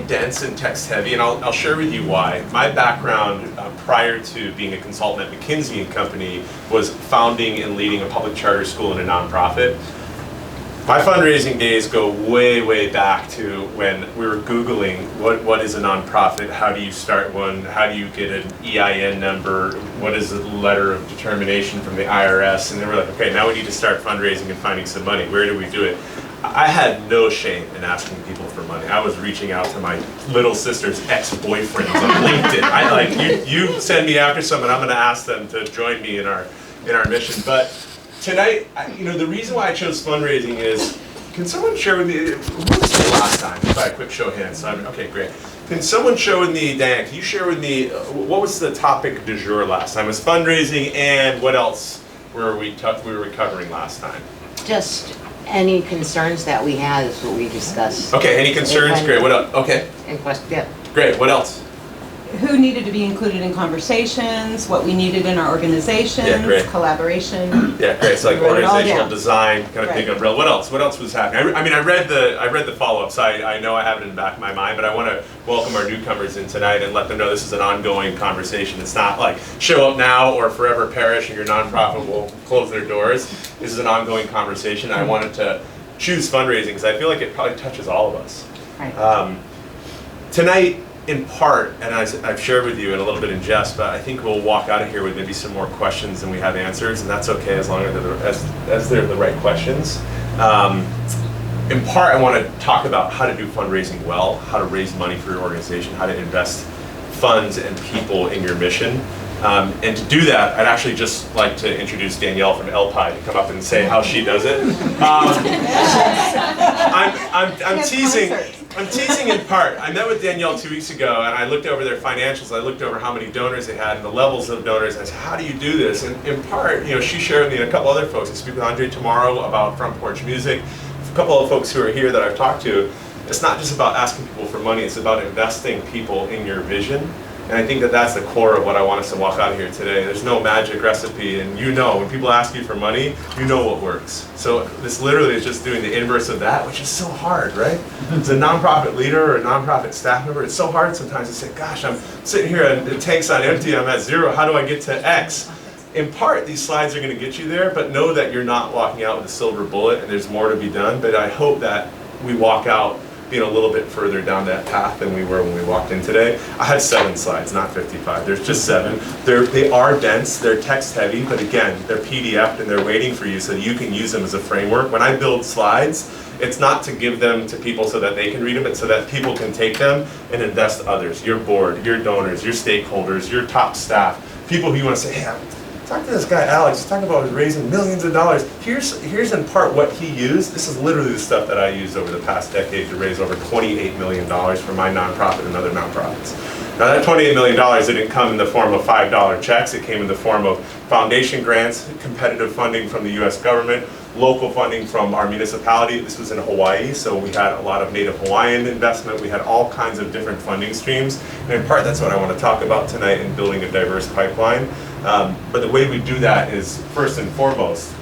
very dense and text heavy, and I'll share with you why. My background prior to being a consultant at McKinsey & Company was founding and leading a public charter school and a nonprofit. My fundraising days go way, way back to when we were Googling what is a nonprofit, how do you start one, how do you get an EIN number, what is a letter of determination from the IRS, and then we're like, okay, now we need to start fundraising and finding some money. Where do we do it? I had no shame in asking people for money. I was reaching out to my little sister's ex-boyfriends on LinkedIn. You send me after someone, I'm gonna ask them to join me in our mission. But tonight, the reason why I chose fundraising is, can someone share with me, what was the last time? By a quick show of hands. Okay, great. Can someone share with me, Diane, can you share with me, what was the topic du jour last time? It was fundraising, and what else were we were covering last time? Just any concerns that we had is what we discussed. Okay, any concerns? Great, what else? Okay. And question, yeah. Great, what else? Who needed to be included in conversations, what we needed in our organizations, collaboration. Yeah, great. So like organizational design, kind of right. big umbrella. What else? What else was happening? I read the follow-up, so I know I have it in the back of my mind, but I want to welcome our newcomers in tonight and let them know this is an ongoing conversation. It's not like show up now or forever perish and your nonprofit will close their doors. This is an ongoing conversation. I wanted to choose fundraising because I feel like it probably touches all of us. Right. Tonight, in part, and I've shared with you in a little bit in jest, but I think we'll walk out of here with maybe some more questions than we have answers, and that's okay as long as they're the right questions. In part, I want to talk about how to do fundraising well, how to raise money for your organization, how to invest funds and people in your mission. And to do that, I'd actually just like to introduce Danielle from LPI to come up and say how she does it. I'm teasing in part. I met with Danielle 2 weeks ago, and I looked over their financials. I looked over how many donors they had and the levels of donors. And I said, how do you do this? And in part, she shared with me and a couple other folks. I speak with Andre tomorrow about Front Porch Music. A couple of folks who are here that I've talked to. It's not just about asking people for money. It's about investing people in your vision. And I think that that's the core of what I want us to walk out of here today. There's no magic recipe, and when people ask you for money, you know what works. So this literally is just doing the inverse of that, which is so hard, right? As a nonprofit leader or a nonprofit staff member, it's so hard sometimes to say, gosh, I'm sitting here and the tank's on empty, I'm at zero, how do I get to X? In part, these slides are going to get you there, but know that you're not walking out with a silver bullet and there's more to be done. But I hope that we walk out being a little bit further down that path than we were when we walked in today. I had 7 slides, not 55. There's just 7. They are dense, they're text heavy, but again, they're PDF'd and they're waiting for you so you can use them as a framework. When I build slides, it's not to give them to people so that they can read them, it's so that people can take them and invest others, your board, your donors, your stakeholders, your top staff, people who you want to say, hey, talk to this guy Alex, he's talking about raising millions of dollars. Here's in part what he used. This is literally the stuff that I used over the past decade to raise over $28 million for my nonprofit and other nonprofits. Now that $28 million didn't come in the form of $5 checks, it came in the form of foundation grants, competitive funding from the US government, local funding from our municipality. This was in Hawaii, so we had a lot of Native Hawaiian investment. We had all kinds of different funding streams. And in part, that's what I want to talk about tonight in building a diverse pipeline. But the way we do that is, first and foremost,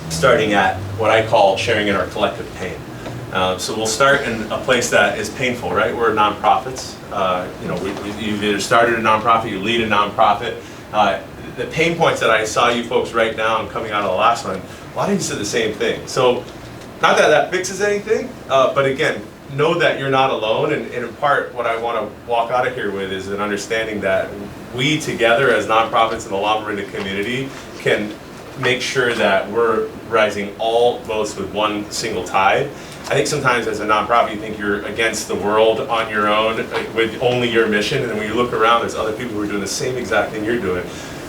starting at what I call sharing in our collective pain. So we'll start in a place that is painful, right? We're nonprofits. You either started a nonprofit, you lead a nonprofit. The pain points that I saw you folks write down coming out of the last one, a lot of you said the same thing. So not that that fixes anything, but again, know that you're not alone. And in part, what I want to walk out of here with is an understanding that we together as nonprofits in the Loma Linda community can make sure that we're rising all boats with one single tide. I think sometimes as a nonprofit you think you're against the world on your own with only your mission, and then when you look around there's other people who are doing the same exact thing you're doing.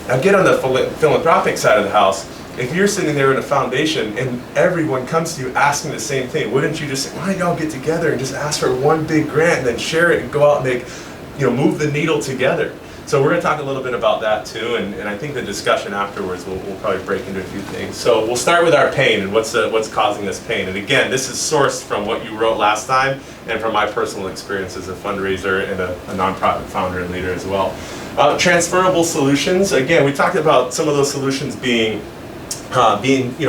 Now get on the philanthropic side of the house. If you're sitting there in a foundation and everyone comes to you asking the same thing, wouldn't you just say, why don't y'all get together and just ask for one big grant and then share it and go out and move the needle together? So we're going to talk a little bit about that too, and I think the discussion afterwards will probably break into a few things. So we'll start with our pain and what's causing this pain. And again, this is sourced from what you wrote last time and from my personal experience as a fundraiser and a nonprofit founder and leader as well. Transferable solutions. Again, we talked about some of those solutions being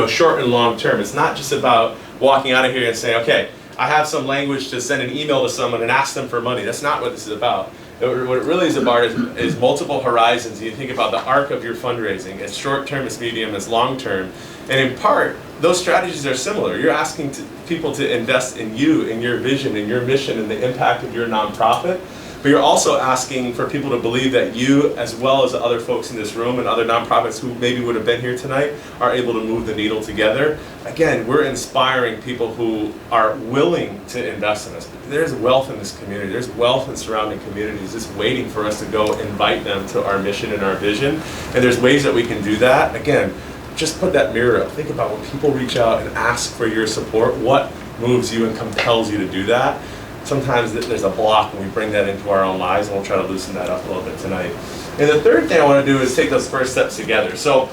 short and long term. It's not just about walking out of here and saying, okay, I have some language to send an email to someone and ask them for money. That's not what this is about. What it really is about is multiple horizons. You think about the arc of your fundraising. It's short-term, it's medium, it's long-term. And in part, those strategies are similar. You're asking people to invest in you, in your vision, in your mission, and the impact of your nonprofit. But you're also asking for people to believe that you, as well as the other folks in this room and other nonprofits who maybe would have been here tonight, are able to move the needle together. Again, we're inspiring people who are willing to invest in us. There's wealth in this community. There's wealth in surrounding communities just waiting for us to go invite them to our mission and our vision. And there's ways that we can do that. Again, just put that mirror up. Think about when people reach out and ask for your support, what moves you and compels you to do that. Sometimes there's a block and we bring that into our own lives, and we'll try to loosen that up a little bit tonight. And the third thing I want to do is take those first steps together. So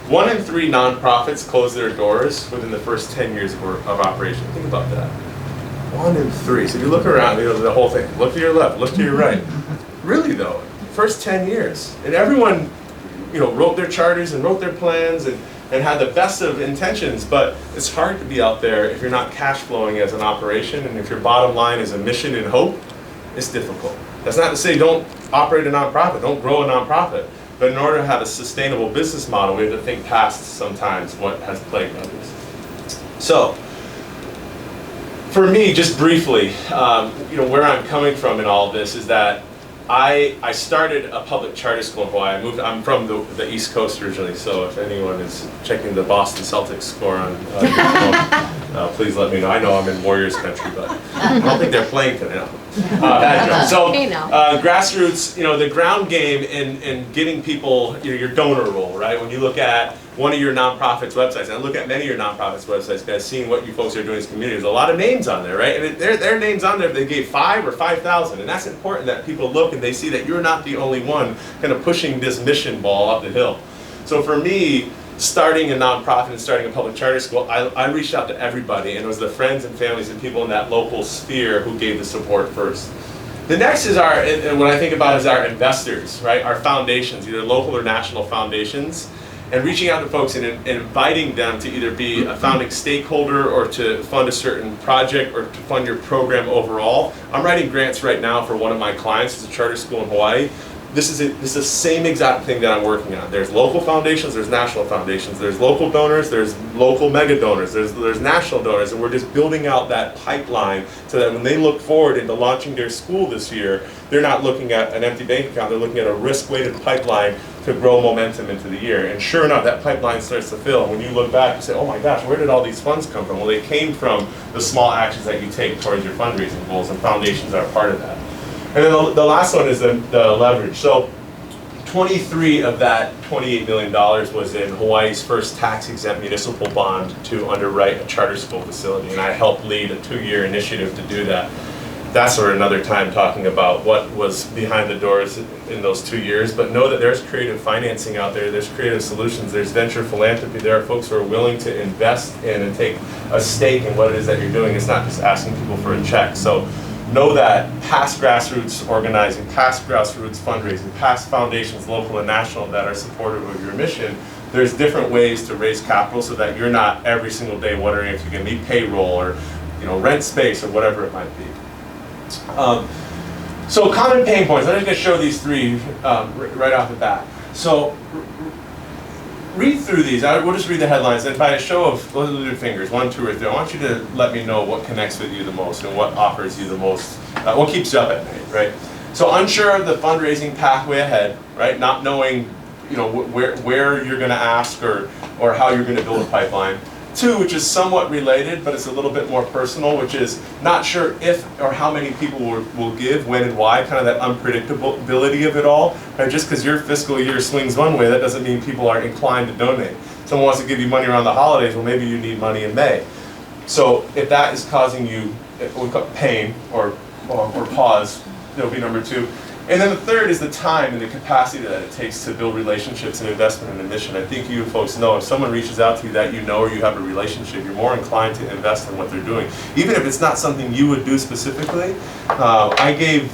1 in 3 nonprofits close their doors within the first 10 years of operation. Think about that. 1 in 3. So you look around, the whole thing. Look to your left, look to your right. Really though, first 10 years. And everyone wrote their charters and wrote their plans and had the best of intentions, but it's hard to be out there if you're not cash flowing as an operation, and if your bottom line is a mission and hope, it's difficult. That's not to say don't operate a nonprofit, don't grow a nonprofit, but in order to have a sustainable business model, we have to think past sometimes what has plagued others. So, for me, just briefly, where I'm coming from in all of this is that I started a public charter school in Hawaii. I'm from the East Coast originally, so if anyone is checking the Boston Celtics score on please let me know. I know I'm in Warriors country, but I don't think they're playing today. So grassroots, the ground game in getting people, your donor role, right? When you look at one of your nonprofit's websites, and I look at many of your nonprofits' websites, guys, seeing what you folks are doing as community, there's a lot of names on there, right? And their names on there, if they gave 5 or 5,000, and that's important that people look and they see that you're not the only one kind of pushing this mission ball up the hill. So for me, starting a nonprofit and starting a public charter school, I reached out to everybody, and it was the friends and families and people in that local sphere who gave the support first. The next is what I think about is our investors, right? Our foundations, either local or national foundations, and reaching out to folks and inviting them to either be a founding stakeholder or to fund a certain project or to fund your program overall. I'm writing grants right now for one of my clients. It's a charter school in Hawaii. This is the same exact thing that I'm working on. There's local foundations, there's national foundations, there's local donors, there's local mega donors, there's national donors, and we're just building out that pipeline so that when they look forward into launching their school this year, they're not looking at an empty bank account, they're looking at a risk-weighted pipeline to grow momentum into the year. And sure enough, that pipeline starts to fill. When you look back, you say, oh my gosh, where did all these funds come from? Well, they came from the small actions that you take towards your fundraising goals, and foundations are part of that. And then the last one is the leverage. So 23 of that $28 million was in Hawaii's first tax-exempt municipal bond to underwrite a charter school facility, and I helped lead a 2-year initiative to do that. That's for another time, talking about what was behind the doors in those 2 years, but know that there's creative financing out there, there's creative solutions, there's venture philanthropy, there are folks who are willing to invest in and take a stake in what it is that you're doing. It's not just asking people for a check. So know that past grassroots organizing, past grassroots fundraising, past foundations, local and national, that are supportive of your mission, there's different ways to raise capital so that you're not every single day wondering if you can meet payroll or rent space or whatever it might be. So common pain points. I'm just going to show these 3 right off the bat. So read through these. We'll just read the headlines, and by a show of your fingers, 1, 2, or 3, I want you to let me know what connects with you the most and what offers you the most, what keeps you up at night, right? So unsure of the fundraising pathway ahead, right? Not knowing, where you're going to ask or how you're going to build a pipeline. 2, which is somewhat related, but it's a little bit more personal, which is not sure if or how many people will give, when and why, kind of that unpredictability of it all. Right? Just because your fiscal year swings one way, that doesn't mean people are inclined to donate. Someone wants to give you money around the holidays, well, maybe you need money in May. So if that is causing you pain or pause, that'll be number 2. And then the third is the time and the capacity that it takes to build relationships and investment in a mission. I think you folks know if someone reaches out to you that you know or you have a relationship, you're more inclined to invest in what they're doing. Even if it's not something you would do specifically. I gave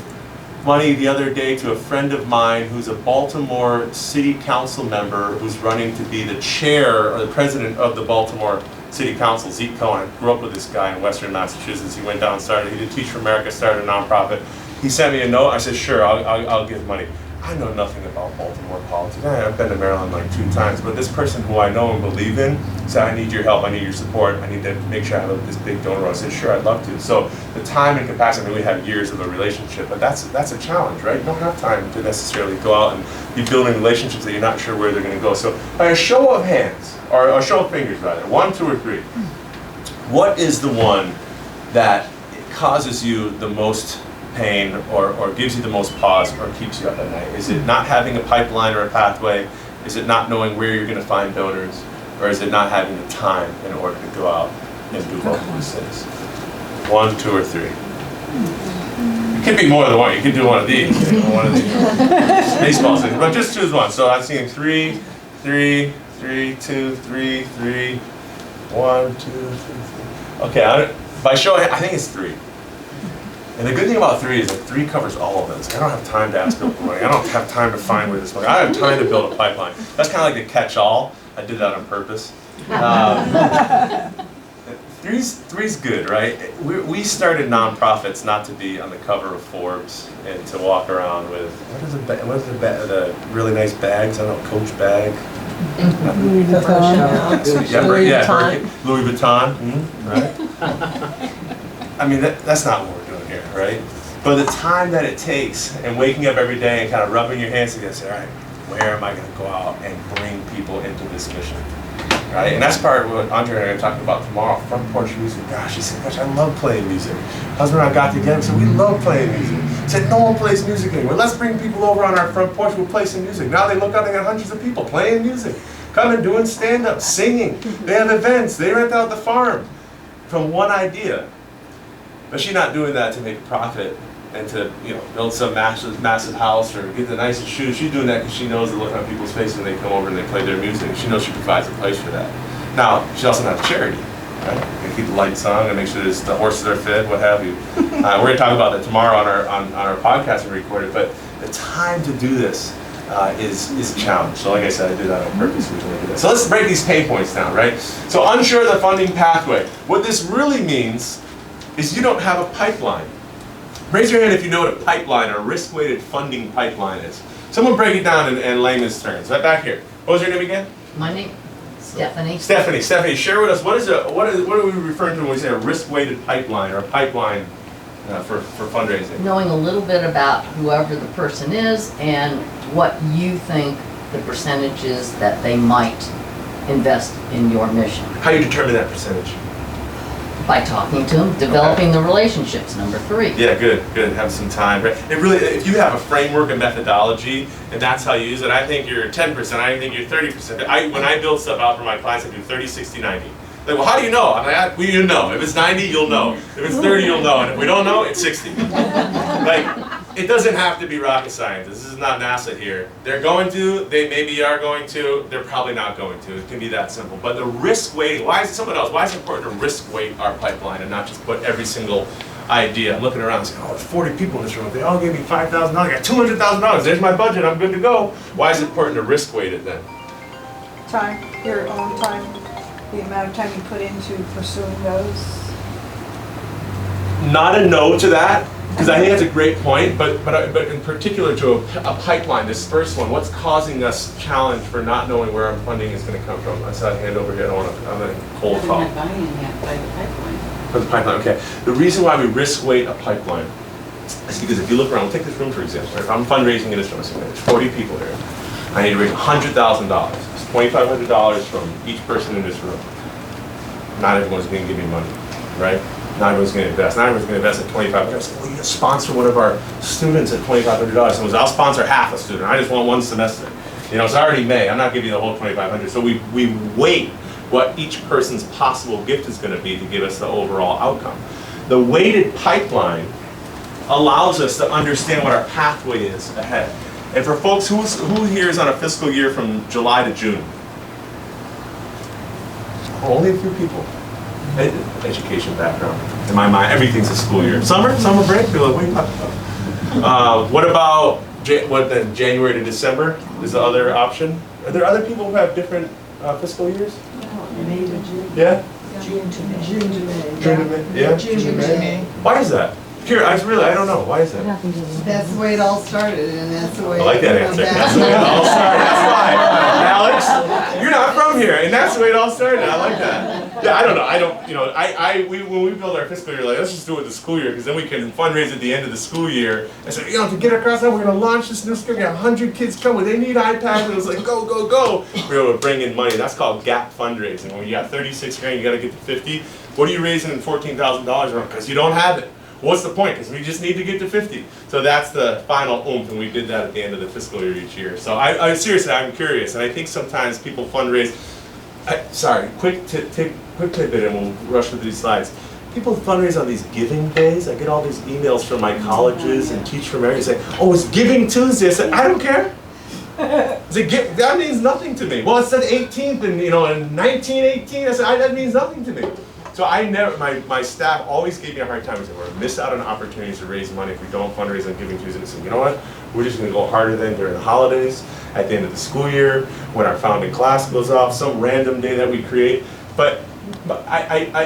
money the other day to a friend of mine who's a Baltimore City Council member who's running to be the chair or the president of the Baltimore city council, Zeke Cohen. I grew up with this guy in Western Massachusetts. He went down and started, he did Teach for America, started a nonprofit. He sent me a note. I said, sure, I'll give money. I know nothing about Baltimore politics. I've been to Maryland like 2 times, but this person who I know and believe in said, I need your help, I need your support, I need to make sure I have this big donor. I said, sure, I'd love to. So the time and capacity, I mean, we have years of a relationship, but that's a challenge, right? You don't have time to necessarily go out and be building relationships that you're not sure where they're going to go. So by a show of hands, or a show of fingers rather, 1, 2, or 3, what is the one that causes you the most pain or gives you the most pause or keeps you up at night? Is it not having a pipeline or a pathway? Is it not knowing where you're going to find donors? Or is it not having the time in order to go out and do both of these things? 1, 2, or 3. It could be more than one. You could do one of these. One of these baseball things. But just choose one. So I'm seeing 3, 3, 3, 2, 3, 3, 1, 2, 3, 3. Okay, by show, I think it's 3. And the good thing about 3 is that 3 covers all of this. I don't have time to ask people for money. I don't have time to find where this money. I have time to build a pipeline. That's kind of like a catch-all. I did that on purpose. Three's good, right? We started nonprofits not to be on the cover of Forbes and to walk around with what is the really nice bags? I don't know, Coach bag. Louis Vuitton. Louis Vuitton, right? I mean, that's not what we're doing here, right? But the time that it takes and waking up every day and kind of rubbing your hands together and say, all right, where am I going to go out and bring people into this mission? Right? And that's part of what Andre and I are talking about tomorrow, front porch music. Gosh, he said, gosh, I love playing music. Husband and I got together and said, we love playing music. He said, no one plays music anymore. Let's bring people over on our front porch, we'll play some music. Now they look out and got hundreds of people playing music, coming, doing stand-up, singing. They have events, they rent out the farm from one idea. But she's not doing that to make a profit and to build some massive house or get the nicest shoes. She's doing that because she knows the look on people's faces when they come over and they play their music. She knows she provides a place for that. Now, she also has charity, right? And keep the lights on and make sure the horses are fed, what have you. We're going to talk about that tomorrow on our podcast we recorded. But the time to do this is a challenge. So like I said, I did that on purpose. So let's break these pain points down, right? So unsure of the funding pathway. What this really means is you don't have a pipeline. Raise your hand if you know what a pipeline or risk-weighted funding pipeline is. Someone break it down in layman's terms. Right back here. What was your name again? My name? Stephanie. Stephanie, share with us what are we referring to when we say a risk-weighted pipeline or a pipeline for fundraising? Knowing a little bit about whoever the person is and what you think the percentage is that they might invest in your mission. How do you determine that percentage? By talking to them, developing the relationships, number 3. Yeah, good. Have some time. It really, if you have a framework and methodology, and that's how you use it, I think you're 10%, I think you're 30%. When I build stuff out for my clients, I do 30, 60, 90. Like, well, how do you know? I'm like, well, you know. If it's 90, you'll know. If it's 30, you'll know. And if we don't know, it's 60. Like, it doesn't have to be rocket science. This is not NASA here. They're going to, they maybe are going to, they're probably not going to. It can be that simple. But the risk weighting, why is it important to risk weight our pipeline and not just put every single idea? I'm looking around and saying, oh, there's 40 people in this room. They all gave me $5,000. I got $200,000. There's my budget. I'm good to go. Why is it important to risk weight it then? Time, your own time, the amount of time you put into pursuing those. Not a no to that, because I think that's a great point, but in particular to a pipeline, this first one, what's causing us challenge for not knowing where our funding is going to come from? I saw a hand over here, I'm going to cold call. Not buying yet by the pipeline. For the pipeline, okay. The reason why we risk weight a pipeline is because if you look around, take this room for example. If I'm fundraising in this room, so there's 40 people here. I need to raise $100,000. It's $2,500 from each person in this room. Not everyone's going to give me money, right? Not everyone's going to invest. Not everyone's going to invest at $2,500. So we sponsor one of our students at $2,500. Someone says, I'll sponsor half a student. I just want one semester. It's already May. I'm not giving you the whole $2,500. So we weight what each person's possible gift is going to be to give us the overall outcome. The weighted pipeline allows us to understand what our pathway is ahead. And for folks, who here is on a fiscal year from July to June? Only a few people. Education background. In my mind, everything's a school year. Summer break. You're like, what about January to December is the other option? Are there other people who have different fiscal years? May to June. Yeah. June to May. June to May. June to May? Yeah? June to May. Why is that? Here, I don't know. Why is that? That's the way it all started, and that's the way. I like that it answer. went That's the way it all started. That's why. Alex, you're not from here, and that's the way it all started. I like that. Yeah, I don't know. When we build our fiscal year, like, let's just do it the school year, because then we can fundraise at the end of the school year. And so, to get across that, we're going to launch this new school year. 100 kids coming. They need iPads. And it was like, go, go, go. We're able to bring in money. That's called gap fundraising. When you got 36 grand, you got to get to 50. What are you raising in $14,000? Because you don't have it. What's the point? Because we just need to get to 50. So that's the final oomph, and we did that at the end of the fiscal year each year. So seriously, I'm curious, and I think sometimes people fundraise. Quick tidbit, and we'll rush through these slides. People fundraise on these giving days. I get all these emails from my colleges and teach from area saying, "Oh, it's Giving Tuesday." I said, "I don't care." That means nothing to me. Well, it said 18th, and in 1918. I said, that means nothing to me. So my staff always gave me a hard time. They said, we're going to miss out on opportunities to raise money if we don't fundraise on Giving Tuesday. I said, you know what? We're just going to go harder then during the holidays, at the end of the school year, when our founding class goes off, some random day that we create. But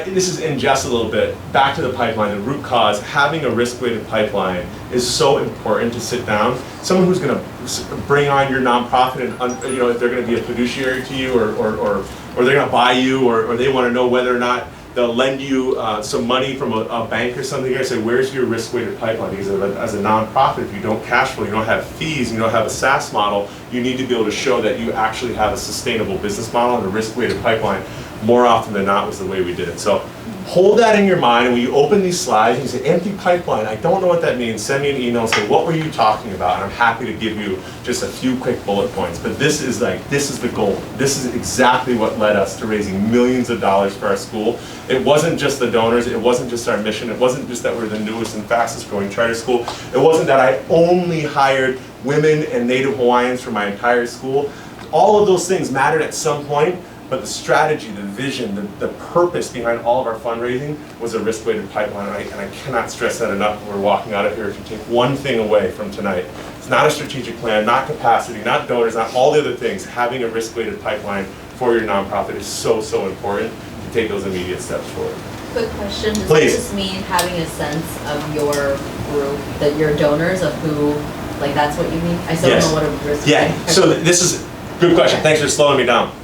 this is in jest a little bit. Back to the pipeline, the root cause, having a risk-weighted pipeline is so important to sit down. Someone who's going to bring on your nonprofit, and if they're going to be a fiduciary to you, or they're going to buy you, or they want to know whether or not they'll lend you some money from a bank or something. I say, where's your risk-weighted pipeline? Because as a nonprofit, if you don't cash flow, you don't have fees, you don't have a SaaS model, you need to be able to show that you actually have a sustainable business model, and a risk-weighted pipeline, more often than not, was the way we did it. So hold that in your mind, and when you open these slides and you say, empty pipeline, I don't know what that means, send me an email and say, what were you talking about? And I'm happy to give you just a few quick bullet points. But this is the goal. This is exactly what led us to raising millions of dollars for our school. It wasn't just the donors, it wasn't just our mission, it wasn't just that we're the newest and fastest growing charter school, it wasn't that I only hired women and Native Hawaiians for my entire school. All of those things mattered at some point, but the strategy, the vision, the purpose behind all of our fundraising was a risk-weighted pipeline, and I cannot stress that enough when we're walking out of here. If you take one thing away from tonight, it's not a strategic plan, not capacity, not donors, not all the other things. Having a risk-weighted pipeline for your nonprofit is so, so important to take those immediate steps forward. Quick question, does Please. this mean having a sense of your group, that your donors, of who, like that's what you mean? I still don't know what a risk is. Yeah, so this is a good question. Thanks for slowing me down.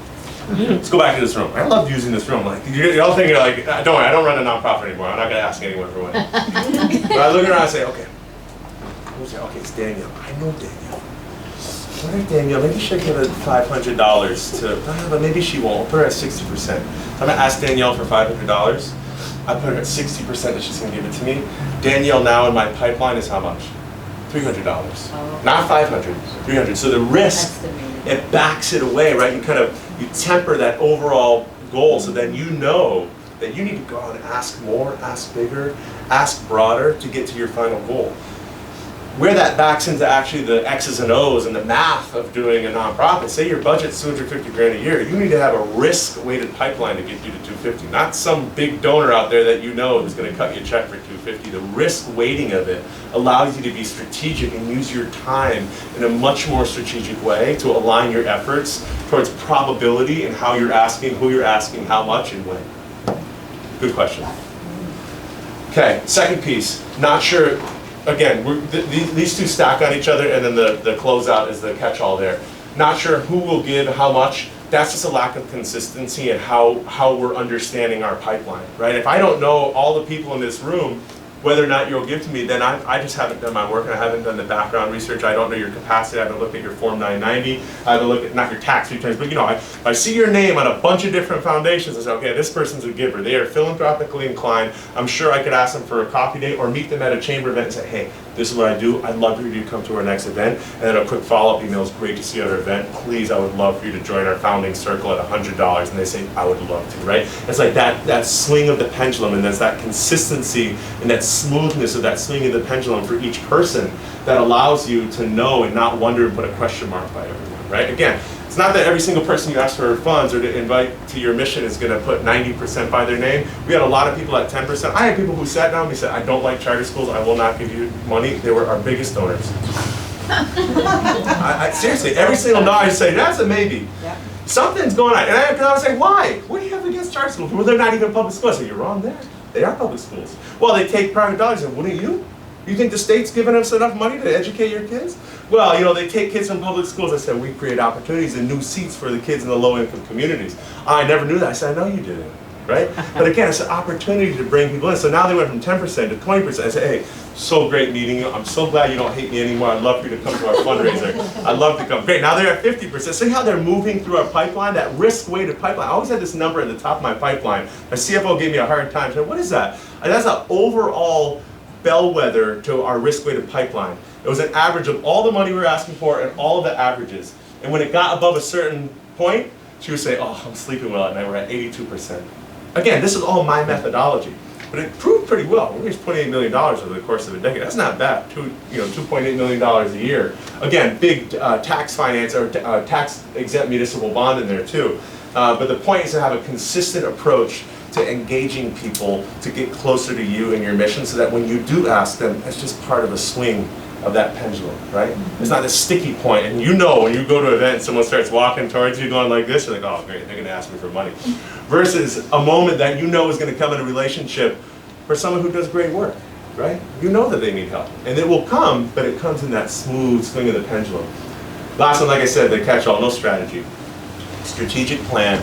Let's go back to this room. I love using this room. Like you're all thinking like, don't worry, I don't run a nonprofit anymore. I'm not gonna ask anyone for money. But I look around and say, okay, it's Danielle. I know Danielle. What if Danielle, maybe she'll give it $500 to, but maybe she won't. I'll put her at 60%. I'm gonna ask Danielle for $500. I put her at 60% that she's gonna give it to me. Danielle now in my pipeline is how much? $300. Oh. Not 500, 300. So the risk, it backs it away, right? You temper that overall goal, so then you know that you need to go out and ask more, ask bigger, ask broader to get to your final goal. Where that backs into actually the X's and O's and the math of doing a nonprofit, say your budget's $250 grand a year, you need to have a risk-weighted pipeline to get you to $250, not some big donor out there that you know is going to cut you a check for $250. The risk weighting of it allows you to be strategic and use your time in a much more strategic way to align your efforts towards probability and how you're asking, who you're asking, how much, and when. Good question. Okay, second piece, not sure. Again, these two stack on each other, and then the closeout is the catch-all there. Not sure who will give how much. That's just a lack of consistency in how we're understanding our pipeline, right? If I don't know all the people in this room, whether or not you'll give to me, then I just haven't done my work, and I haven't done the background research. I don't know your capacity. I haven't looked at your Form 990. I haven't looked at, not your tax returns, but I see your name on a bunch of different foundations. I say, okay, this person's a giver. They are philanthropically inclined. I'm sure I could ask them for a coffee date or meet them at a chamber event and say, hey, this is what I do. I'd love for you to come to our next event. And then a quick follow-up email is great to see you at our event. Please, I would love for you to join our founding circle at $100. And they say, I would love to, right? It's like that swing of the pendulum, and there's that consistency and that smoothness of that swing of the pendulum for each person that allows you to know and not wonder and put a question mark by everyone, right? Again, it's not that every single person you ask for funds or to invite to your mission is going to put 90% by their name. We had a lot of people at 10%. I had people who sat down and said, I don't like charter schools, I will not give you money. They were our biggest donors. Seriously, every single dollar I say, that's a maybe. Yeah. Something's going on. And I was like, why? What do you have against charter schools. Well, they're not even public schools. I said, you're wrong there. They are public schools. Well, they take private dollars. And wouldn't you? You think the state's giving us enough money to educate your kids? Well, you know, they take kids from public schools. I said, we create opportunities and new seats for the kids in the low-income communities. I never knew that. I said, I know you didn't, right? But again, it's an opportunity to bring people in. So now they went from 10% to 20%. I said, hey, so great meeting you. I'm so glad you don't hate me anymore. I'd love for you to come to our fundraiser. I'd love to come. Great, now they're at 50%. See how they're moving through our pipeline, that risk-weighted pipeline. I always had this number at the top of my pipeline. My CFO gave me a hard time. I said, what is that? And that's an overall bellwether to our risk-weighted pipeline. It was an average of all the money we were asking for and all of the averages. And when it got above a certain point, she would say, oh, I'm sleeping well at night. We're at 82%. Again, this is all my methodology. But it proved pretty well. We raised $28 million over the course of a decade. That's not bad. $2.8 million a year. Again, big tax finance or tax exempt municipal bond in there too. But the point is to have a consistent approach to engaging people to get closer to you and your mission, so that when you do ask them, it's just part of a swing of that pendulum, right? It's not a sticky point, and you know when you go to an event and someone starts walking towards you going like this, you're like, oh great, they're gonna ask me for money. Versus a moment that you know is gonna come in a relationship for someone who does great work, right? You know that they need help, and it will come, but it comes in that smooth swing of the pendulum. Last one, like I said, the catch-all, no strategy. Strategic plan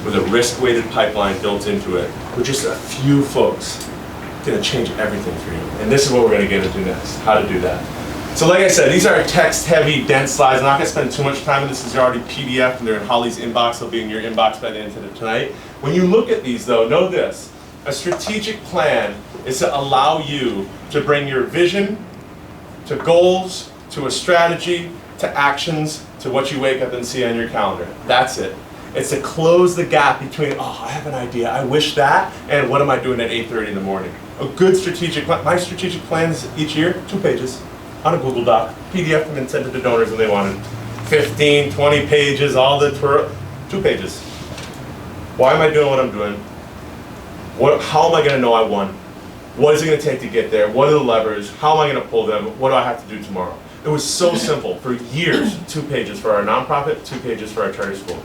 with a risk-weighted pipeline built into it, with just a few folks, gonna change everything for you. And this is what we're gonna get into next, how to do that. So like I said, these are text-heavy, dense slides. I'm not gonna spend too much time on this. These are already PDF and they're in Holly's inbox. They'll be in your inbox by the end of tonight. When you look at these though, know this. A strategic plan is to allow you to bring your vision to goals, to a strategy, to actions, to what you wake up and see on your calendar. That's it. It's to close the gap between, oh, I have an idea, I wish that, and what am I doing at 8:30 in the morning? A good strategic plan, my strategic plans each year, 2 pages on a Google Doc, PDF them and send it to donors when they want it. 15, 20 pages, all the 2 pages. Why am I doing what I'm doing? How am I gonna know I won? What is it gonna take to get there? What are the levers? How am I gonna pull them? What do I have to do tomorrow? It was so simple. For years, 2 pages for our nonprofit, 2 pages for our charter school.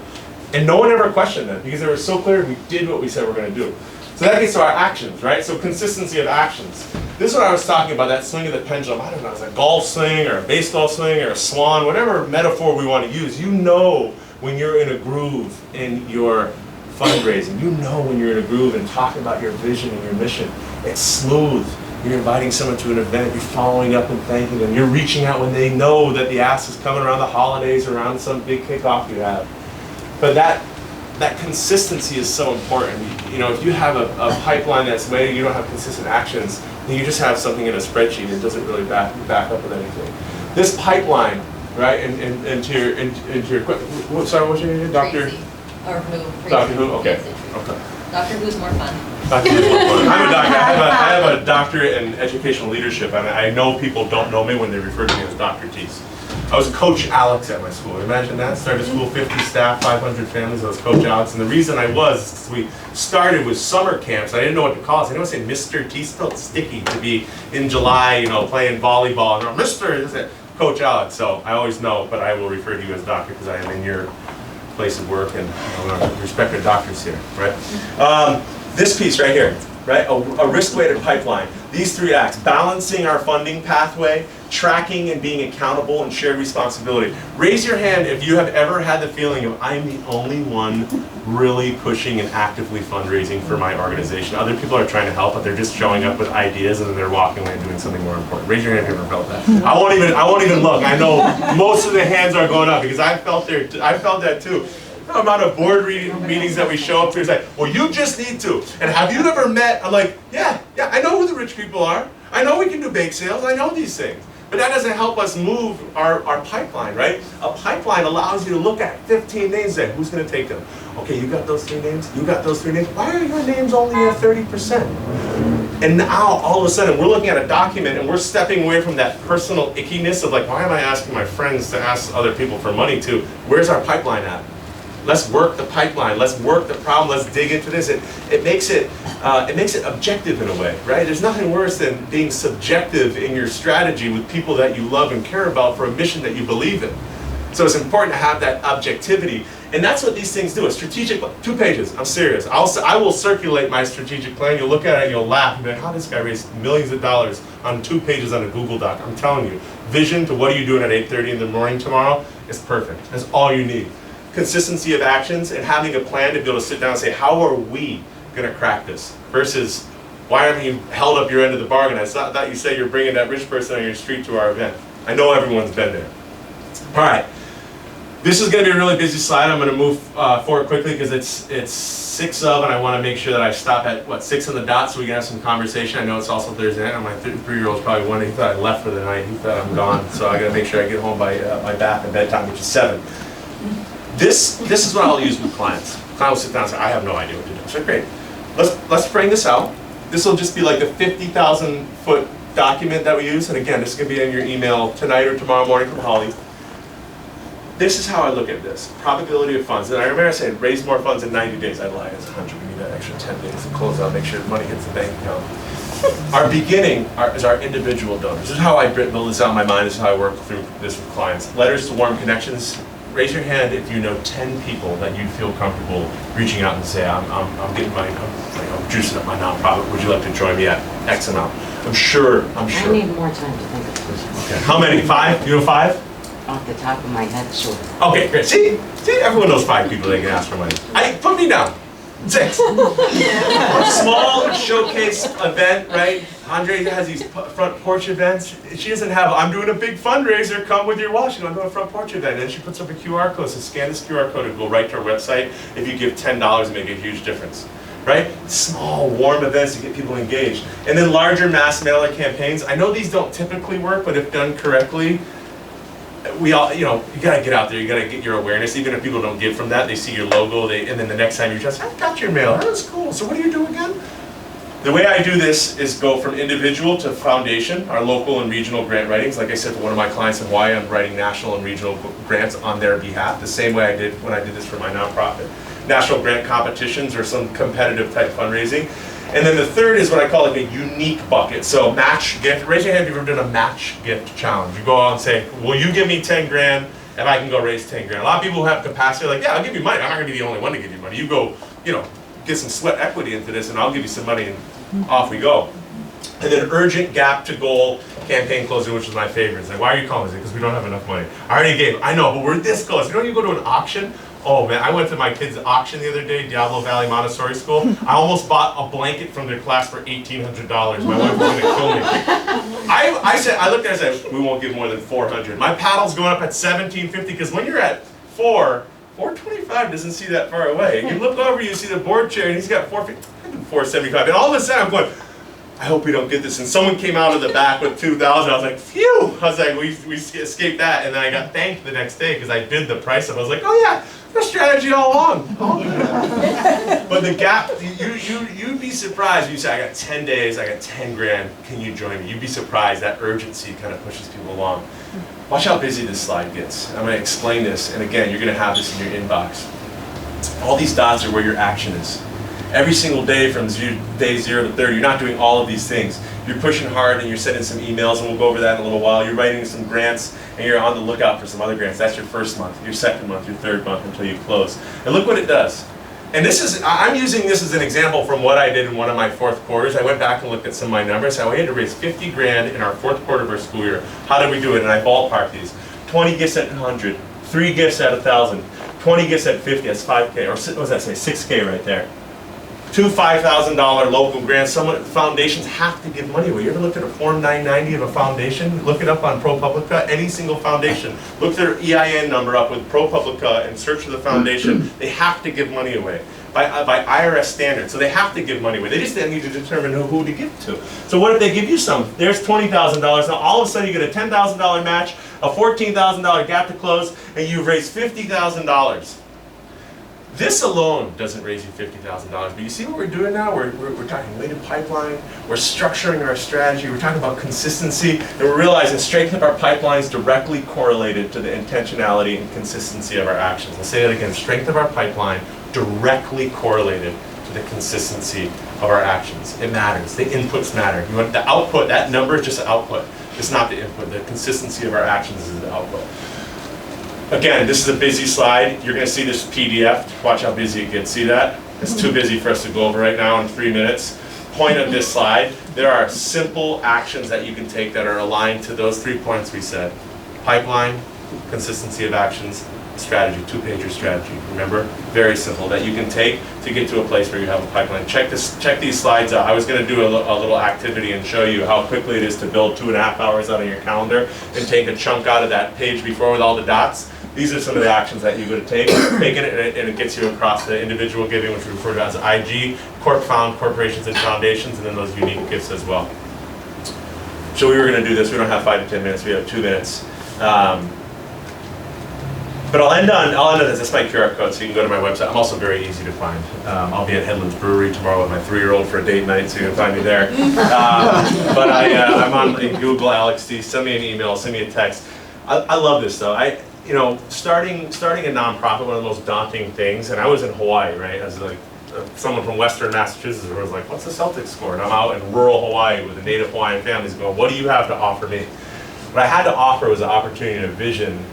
And no one ever questioned them because they were so clear we did what we said we're going to do. So that gets to our actions, right? So consistency of actions. This is what I was talking about, that swing of the pendulum. I don't know, it's a golf swing or a baseball swing or a swan, whatever metaphor we want to use. You know when you're in a groove in your fundraising. You know when you're in a groove and talking about your vision and your mission. It's smooth. You're inviting someone to an event, you're following up and thanking them. You're reaching out when they know that the ask is coming around the holidays, around some big kickoff you have. But that consistency is so important. You know, if you have a pipeline that's way, you don't have consistent actions, then you just have something in a spreadsheet that doesn't really back up with anything. This pipeline, right, into your sorry, what's your name? Doctor? Tracy. Or who? Doctor Who? Okay. Tracy. Okay. Doctor Who's more fun. Doctor Who's more fun. I'm a doctor. I have a doctorate in educational leadership, and I know people don't know me when they refer to me as Dr. Teece. I was Coach Alex at my school. Imagine that. Started school, 50 staff, 500 families. I was Coach Alex. And the reason I was, we started with summer camps. I didn't know what to call it. I didn't want to say Mr. Teece. Felt sticky to be in July, you know, playing volleyball. And Mr. Coach Alex. So I always know, but I will refer to you as doctor because I am in your place of work and I want to respect our doctors here, right? This piece right here, right? A risk-weighted pipeline. These 3 acts, balancing our funding pathway, tracking and being accountable, and shared responsibility. Raise your hand if you have ever had the feeling of, I'm the only one really pushing and actively fundraising for my organization. Other people are trying to help, but they're just showing up with ideas and then they're walking away and doing something more important. Raise your hand if you've ever felt that. I won't even look. I know most of the hands are going up because I felt that too. The amount of board meetings that we show up to is like, well, you just need to. And have you ever met? I'm like, yeah, I know who the rich people are. I know we can do bake sales. I know these things. But that doesn't help us move our pipeline, right? A pipeline allows you to look at 15 names and say, who's going to take them? Okay, you got those 3 names? You got those 3 names? Why are your names only at 30%? And now, all of a sudden, we're looking at a document and we're stepping away from that personal ickiness of like, why am I asking my friends to ask other people for money to, where's our pipeline at? Let's work the pipeline. Let's work the problem. Let's dig into this. It makes it objective in a way, right? There's nothing worse than being subjective in your strategy with people that you love and care about for a mission that you believe in. So it's important to have that objectivity. And that's what these things do. A strategic, 2 pages, I'm serious. I will circulate my strategic plan. You'll look at it and you'll laugh and be like, how did this guy raise millions of dollars on 2 pages on a Google Doc? I'm telling you, vision to what are you doing at 8:30 in the morning tomorrow is perfect. That's all you need. Consistency of actions and having a plan to be able to sit down and say, how are we gonna crack this? Versus, why haven't you held up your end of the bargain? I thought you said you're bringing that rich person on your street to our event. I know everyone's been there. All right. This is going to be a really busy slide. I'm going to move forward quickly because it's 6 of, and I want to make sure that I stop at 6 on the dot so we can have some conversation. I know it's also Thursday night, and my 3-year-old's probably wondering. He thought I left for the night. He thought I'm gone, so I got to make sure I get home by bath and bedtime, which is 7. This is what I'll use with clients. Client will sit down and say, I have no idea what to do. So great. Let's bring this out. This will just be like the 50,000 foot document that we use, and again, this is going to be in your email tonight or tomorrow morning from Holly. This is how I look at this. Probability of funds. And I remember saying, raise more funds in 90 days. I'd lie, it's 100. We need that extra 10 days to close out, make sure the money hits the bank account. Our beginning is our individual donors. This is how I build this out in my mind. This is how I work through this with clients. Letters to warm connections. Raise your hand if you know 10 people that you feel comfortable reaching out and say, I'm juicing up my nonprofit. Would you like to join me at X amount? I'm sure. I need more time to think of this. Okay. How many? 5? You know 5? Off the top of my head, sure. Okay, great. See, everyone knows 5 people they can ask for money. Put me down. 6. A small showcase event, right? Andre has these front porch events. She doesn't have, I'm doing a big fundraiser, come with your wallet. I'm doing a front porch event. And then she puts up a QR code. So scan this QR code and go right to her website. If you give $10, it make a huge difference. Right? Small, warm events to get people engaged. And then larger mass mailer campaigns. I know these don't typically work, but if done correctly, we all, you gotta get out there, you gotta get your awareness. Even if people don't give from that, they see your logo, and then the next time you just, I got your mail, that's cool. So what do you do again? The way I do this is go from individual to foundation, our local and regional grant writings. Like I said, for one of my clients in Hawaii, I'm writing national and regional grants on their behalf, the same way I did when I did this for my nonprofit. National grant competitions or some competitive type fundraising. And then the third is what I call like a unique bucket. So match gift. Raise your hand if you've ever done a match gift challenge. You go out and say, will you give me 10 grand if I can go raise 10 grand? A lot of people who have capacity are like, yeah, I'll give you money. I'm not gonna be the only one to give you money. You go, get some sweat equity into this and I'll give you some money and off we go. And then urgent gap to goal campaign closing, which is my favorite. It's like, why are you calling this? Because we don't have enough money. I already gave, I know, but we're this close. You know, you go to an auction. Oh man, I went to my kids' auction the other day, Diablo Valley Montessori School. I almost bought a blanket from their class for $1,800. My wife was gonna kill me. I looked at it and said, we won't give more than 400. My paddle's going up at 1750 because when you're at 425 doesn't see that far away. You look over, you see the board chair, and he's got 475. And all of a sudden I'm going, I hope we don't get this. And someone came out of the back with 2,000. I was like, phew! I was like, we escaped that. And then I got thanked the next day because I bid the price up. I was like, oh yeah, the strategy all along. But the gap, you'd be surprised. You say, I got 10 days, I got 10 grand. Can you join me? You'd be surprised. That urgency kind of pushes people along. Watch how busy this slide gets. I'm going to explain this. And again, you're going to have this in your inbox. All these dots are where your action is. Every single day from day 0 to 30, you're not doing all of these things. You're pushing hard and you're sending some emails, and we'll go over that in a little while. You're writing some grants, and you're on the lookout for some other grants. That's your first month, your second month, your third month until you close. And look what it does. And this is, I'm using this as an example from what I did in one of my fourth quarters. I went back and looked at some of my numbers. How we had to raise 50 grand in our fourth quarter of our school year. How did we do it? And I ballparked these. 20 gifts at 100, 3 gifts at 1,000, 20 gifts at 50, that's 5K, or what does that say, 6K right there. 2 $5,000 local grants. Foundations have to give money away. You ever looked at a Form 990 of a foundation? Look it up on ProPublica. Any single foundation. Look their EIN number up with ProPublica and search for the foundation. They have to give money away by IRS standards. So they have to give money away. They just need to determine who to give to. So what if they give you some? There's $20,000. Now all of a sudden you get a $10,000 match, a $14,000 gap to close, and you've raised $50,000. This alone doesn't raise you $50,000, but you see what we're doing now? We're talking weighted pipeline, we're structuring our strategy, we're talking about consistency, and we're realizing strength of our pipeline is directly correlated to the intentionality and consistency of our actions. I'll say that again, strength of our pipeline directly correlated to the consistency of our actions. It matters, the inputs matter. You want the output, that number is just an output. It's not the input, the consistency of our actions is the output. Again, this is a busy slide. You're gonna see this PDF. Watch how busy it gets. See that? It's too busy for us to go over right now in 3 minutes. Point of this slide, there are simple actions that you can take that are aligned to those 3 points we said. Pipeline, consistency of actions, strategy, 2-pager strategy. Remember? Very simple that you can take to get to a place where you have a pipeline. Check these slides out. I was gonna do a little activity and show you how quickly it is to build 2.5 hours out of your calendar and take a chunk out of that page before with all the dots. These are some of the actions that you're going to take, and it gets you across the individual giving, which we refer to as IG, corp found, corporations and foundations, and then those unique gifts as well. So we were going to do this. We don't have 5 to 10 minutes. We have 2 minutes. But I'll end on this. That's my QR code, so you can go to my website. I'm also very easy to find. I'll be at Headlands Brewery tomorrow with my 3-year-old for a date night, so you can find me there. But I'm on Google Alex Teece. Send me an email. Send me a text. I love this though. Starting a nonprofit, one of the most daunting things, and I was in Hawaii, right, as like someone from Western Massachusetts who was like, what's the Celtics score? And I'm out in rural Hawaii with the native Hawaiian families going, what do you have to offer me? What I had to offer was an opportunity and a vision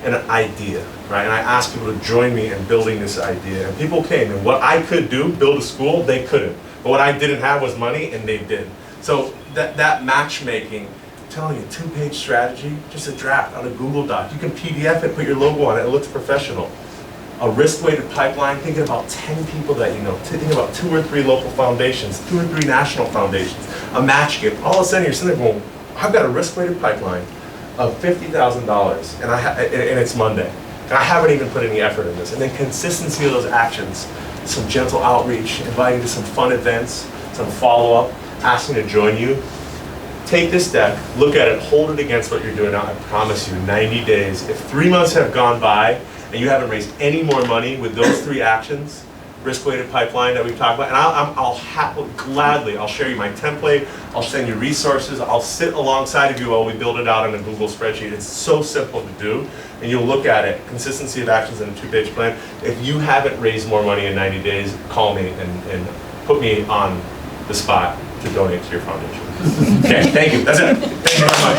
and an idea, right? And I asked people to join me in building this idea, and people came, and what I could do, build a school, they couldn't. But what I didn't have was money, and they did. So that matchmaking, telling you, 2-page strategy, just a draft on a Google Doc. You can PDF it, put your logo on it, it looks professional. A risk-weighted pipeline, thinking about 10 people that you know, thinking about 2 or 3 local foundations, 2 or 3 national foundations, a match gift. All of a sudden you're sitting there going, I've got a risk-weighted pipeline of $50,000 and it's Monday. And I haven't even put any effort in this. And then consistency of those actions, some gentle outreach, inviting to some fun events, some follow-up, asking to join you. Take this deck, look at it, hold it against what you're doing now. I promise you, 90 days. If 3 months have gone by and you haven't raised any more money with those 3 actions, risk-weighted pipeline that we've talked about, and I'll gladly, I'll share you my template, I'll send you resources, I'll sit alongside of you while we build it out in a Google spreadsheet. It's so simple to do, and you'll look at it, consistency of actions in a 2-page plan. If you haven't raised more money in 90 days, call me and put me on the spot to donate to your foundation. Okay, thank you. That's it. Thank you very much.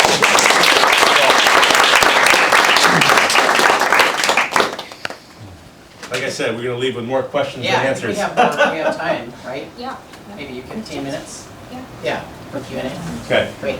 Like I said, we're going to leave with more questions and answers. We have time, right? Yeah. Maybe 15 minutes? Yeah. Yeah, for Q&A. Okay. Great.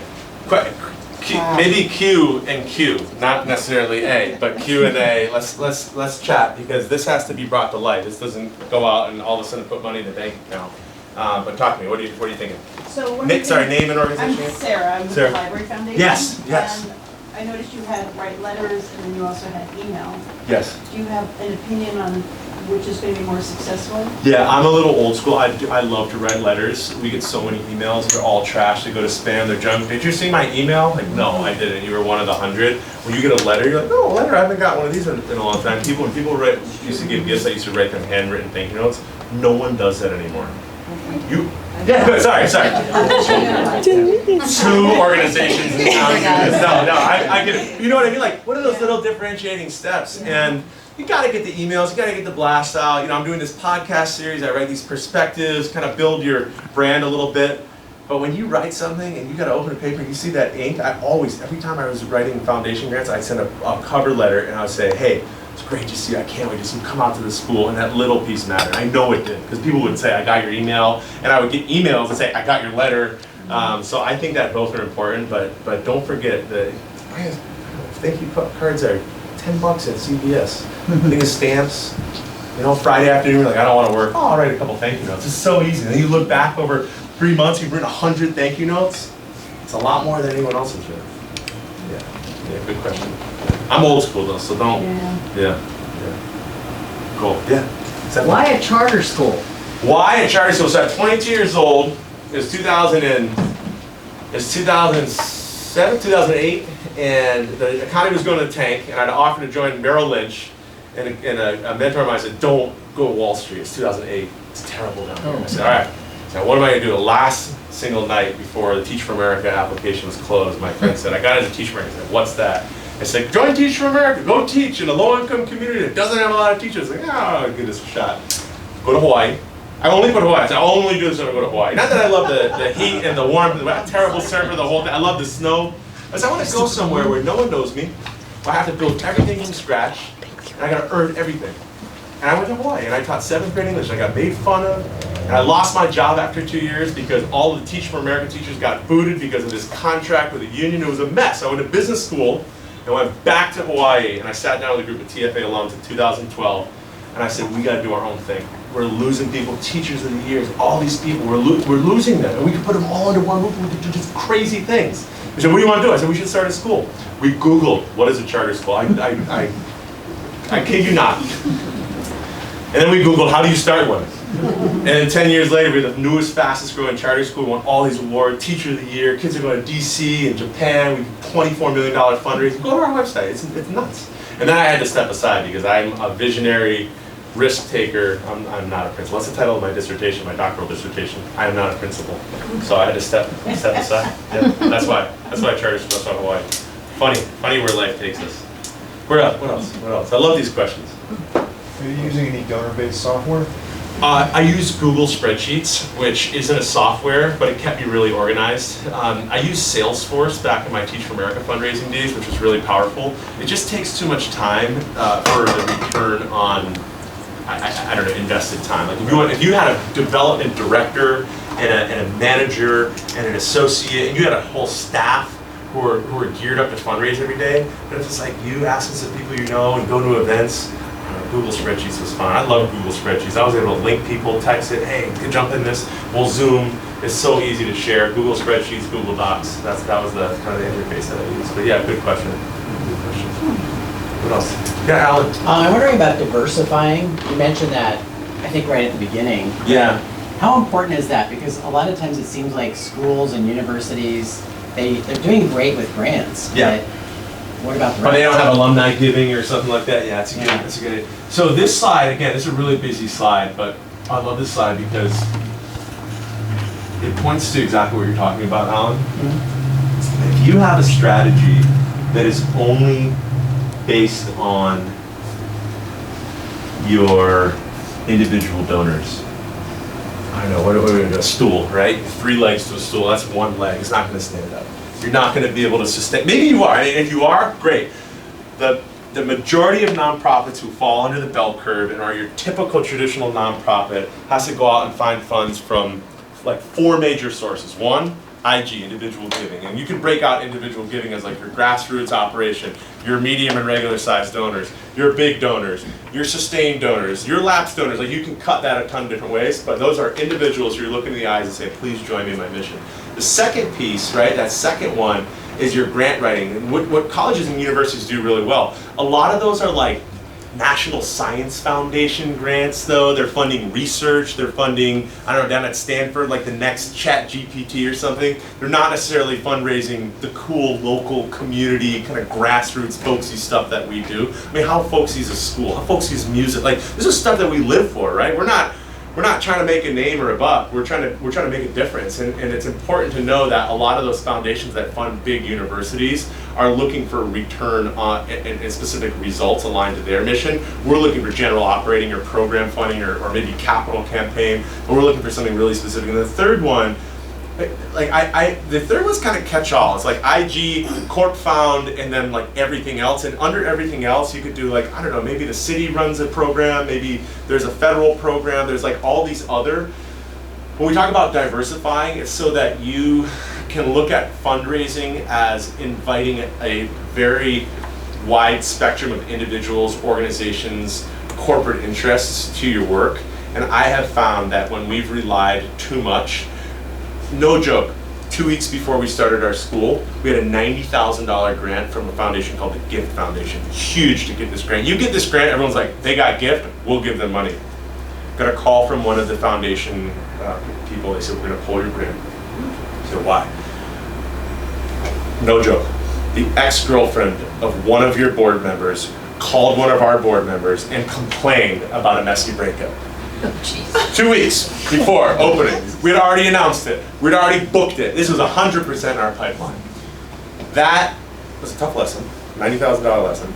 Maybe Q and Q, not necessarily A, but Q and A. Let's chat, because this has to be brought to light. This doesn't go out and all of a sudden put money in the bank account. But talk to me. What are you thinking? So Sorry, name and organization. I'm Sarah, I'm with Sarah. the Library Foundation. Yes. And I noticed you had write letters and then you also had email. Yes. Do you have an opinion on which is going to be more successful? Yeah, I'm a little old school. I love to write letters. We get so many emails. They're all trash. They go to spam. They're junk. Did you see my email? Like, no, I didn't. You were one of the 100. When you get a letter, you're like, no, a letter. I haven't got one of these in a long time. When people used to give gifts, I used to write them handwritten thank you notes. No one does that anymore. Yeah, good. Sorry. 2 organizations in town do this. No, I get it. You know what I mean? Like, what are those little differentiating steps? And you gotta get the emails, you gotta get the blasts out. You know, I'm doing this podcast series, I write these perspectives, kind of build your brand a little bit. But when you write something and you gotta open a paper, you see that ink, every time I was writing foundation grants, I'd send a cover letter and I would say, hey, it's great to see you, I can't wait to see you come out to the school, and that little piece mattered. I know it did, because people would say, I got your email, and I would get emails and say, I got your letter. So I think that both are important, but don't forget that thank you cards are $10 at CVS. Thing of stamps, you know, Friday afternoon, you're like, I don't want to work. Oh, I'll write a couple thank you notes. It's so easy. And then you look back over 3 months, you've written 100 thank you notes. It's a lot more than anyone else has written. Yeah, good question. I'm old school though, so don't. Yeah. Cool. Yeah. Why a charter school? Why a charter school? So at 22 years old, it's 2007, 2008, and the economy was going to the tank, and I'd offered to join Merrill Lynch, and a mentor of mine said, don't go to Wall Street. It's 2008. It's terrible down here. I said, all right. So what am I going to do? The last single night before the Teach for America application was closed, my friend said, I got into Teach for America. I said, what's that? I said, join Teach for America. Go teach in a low-income community that doesn't have a lot of teachers. Like, I'll give this a shot. Go to Hawaii. I only put Hawaii. I said, I'll only do this when I go to Hawaii. Not that I love the heat and the warmth, the terrible surfer, the whole thing. I love the snow. I said, I want to go somewhere where no one knows me. I have to build everything from scratch, and I gotta earn everything. And I went to Hawaii, and I taught 7th grade English. I got made fun of, and I lost my job after 2 years because all the Teach for America teachers got booted because of this contract with the union. It was a mess. I went to business school, and went back to Hawaii, and I sat down with a group of TFA alums in 2012, and I said, we gotta do our own thing. We're losing people, teachers of the years, all these people, we're losing them, and we can put them all under one roof, and we can do just crazy things. They said, what do you want to do? I said, we should start a school. We Googled, what is a charter school? I kid you not. And then we Googled, how do you start one? And then 10 years later, we're the newest, fastest growing charter school. We won all these awards, Teacher of the Year. Kids are going to DC and Japan. We did $24 million fundraising. Go to our website, it's nuts. And then I had to step aside because I'm a visionary risk taker. I'm not a principal. That's the title of my dissertation, my doctoral dissertation. I am not a principal. So I had to step aside. Yeah, that's why charter schools on Hawaii. Funny where life takes us. What else? I love these questions. Are you using any donor-based software? I use Google Spreadsheets, which isn't a software, but it kept me really organized. I used Salesforce back in my Teach for America fundraising days, which was really powerful. It just takes too much time for the return on, I don't know, invested time. Like if you had a development director and a manager and an associate, and you had a whole staff who are geared up to fundraise every day, but if it's like you asking some people you know and go to events, Google Spreadsheets was fun. I love Google Spreadsheets. I was able to link people, text it, hey, jump in this, we'll Zoom. It's so easy to share. Google Spreadsheets, Google Docs. That was the kind of the interface that I used. But yeah, good question. What else? Yeah, Alan. I'm wondering about diversifying. You mentioned that, I think right at the beginning. Yeah. How important is that? Because a lot of times it seems like schools and universities, they're doing great with grants. Yeah. But what about the But rest? they don't have alumni giving or something like that. Yeah, that's a good idea. So this slide, again, this is a really busy slide, but I love this slide because it points to exactly what you're talking about, Alan. Mm-hmm. If you have a strategy that is only based on your individual donors, I don't know, what are we gonna do? A stool, right? 3 legs to a stool, that's 1 leg, it's not gonna stand up. You're not going to be able to sustain. Maybe you are. And if you are, great. The majority of nonprofits who fall under the bell curve and are your typical traditional nonprofit has to go out and find funds from like 4 major sources. 1, IG, individual giving. And you can break out individual giving as like your grassroots operation, your medium and regular sized donors, your big donors, your sustained donors, your lapsed donors. Like you can cut that a ton of different ways, but those are individuals you're looking in the eyes and say, please join me in my mission. The second piece, right, that second one is your grant writing. And what colleges and universities do really well, a lot of those are like National Science Foundation grants though. They're funding research, they're funding, I don't know, down at Stanford, like the next ChatGPT or something. They're not necessarily fundraising the cool local community, kind of grassroots folksy stuff that we do. I mean, how folksy is a school? How folksy is music? Like, this is stuff that we live for, right? We're not trying to make a name or a buck. We're trying to make a difference, and it's important to know that a lot of those foundations that fund big universities are looking for return on and specific results aligned to their mission. We're looking for general operating or program funding or maybe capital campaign, but we're looking for something really specific. And the third one, the third one's kind of catch-all. It's like IG, Corp Found, and then like everything else. And under everything else, you could do like, I don't know, maybe the city runs a program, maybe there's a federal program, there's like all these other. When we talk about diversifying, it's so that you can look at fundraising as inviting a very wide spectrum of individuals, organizations, corporate interests to your work. And I have found that when we've relied too much, no joke, 2 weeks before we started our school, we had a $90,000 grant from a foundation called the Gift Foundation. Huge to get this grant. You get this grant, everyone's like, they got gift, we'll give them money. Got a call from one of the foundation people, they said, we're gonna pull your grant. I said, why? No joke. The ex-girlfriend of one of your board members called one of our board members and complained about a messy breakup. 2 weeks before opening. We'd already announced it. We'd already booked it. This was 100% in our pipeline. That was a tough lesson, $90,000 lesson.